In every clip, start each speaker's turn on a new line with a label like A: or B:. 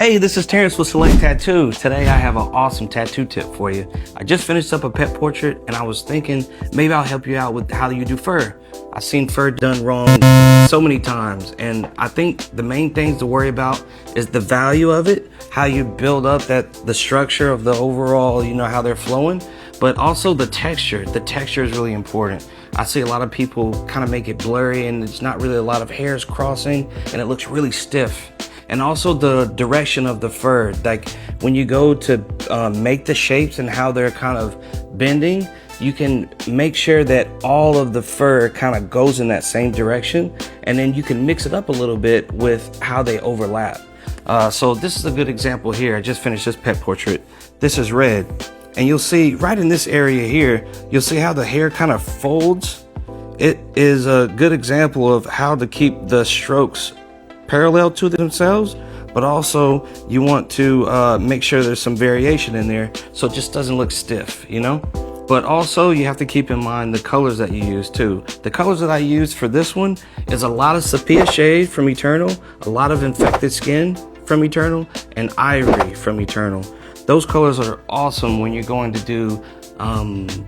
A: Hey, this is Terence with Select Tattoo. Today I have an awesome tattoo tip for you. I just finished up a pet portrait and I was thinking maybe I'll help you out with how you do fur. I've seen fur done wrong so many times, and I think the main things to worry about is the value of it, how you build up the structure of the overall, how they're flowing, but also the texture. The texture is really important. I see a lot of people kind of make it blurry and it's not really a lot of hairs crossing and it looks really stiff. And also the direction of the fur, like when you go to make the shapes and how they're kind of bending, you can make sure that all of the fur kind of goes in that same direction, and then you can mix it up a little bit with how they overlap. So this is a good example here. I just finished this pet portrait. This is red, and you'll see right in this area here, you'll see how the hair kind of folds. It is a good example of how to keep the strokes parallel to themselves, but also you want to make sure there's some variation in there so it just doesn't look stiff, But also you have to keep in mind the colors that you use too. The colors that I use for this one is a lot of sepia shade from Eternal, a lot of infected skin from Eternal, and ivory from Eternal. Those colors are awesome when you're going to do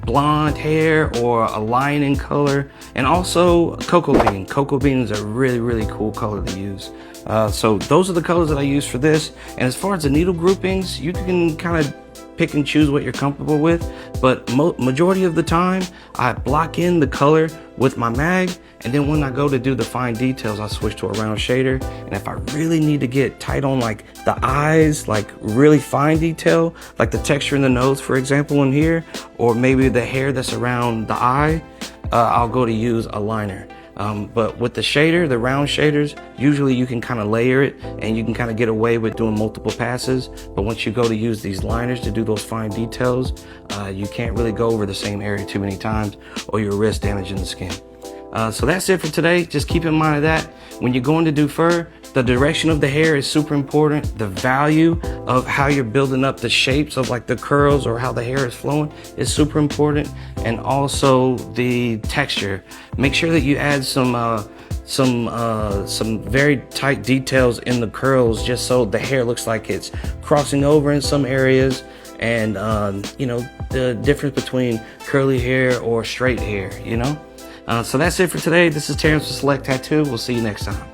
A: blonde hair or a lining color, and also cocoa bean. Cocoa bean is a really cool color to use. So those are the colors that I use for this. And as far as the needle groupings, you can kind of pick and choose what you're comfortable with, but majority of the time I block in the color with my mag, and then when I go to do the fine details, I switch to a round shader. And if I really need to get tight on like the eyes, like really fine detail, like the texture in the nose, for example, in here, or maybe the hair that's around the eye, I'll go to use a liner. But with the shader, the round shaders, usually you can kind of layer it and you can kind of get away with doing multiple passes. But once you go to use these liners to do those fine details, you can't really go over the same area too many times or you'll risk damaging the skin. So that's it for today. Just keep in mind that when you're going to do fur, the direction of the hair is super important. The value of how you're building up the shapes of like the curls or how the hair is flowing is super important. And also the texture. Make sure that you add some very tight details in the curls, just so the hair looks like it's crossing over in some areas. And the difference between curly hair or straight hair, So that's it for today. This is Terence with Select Tattoo. We'll see you next time.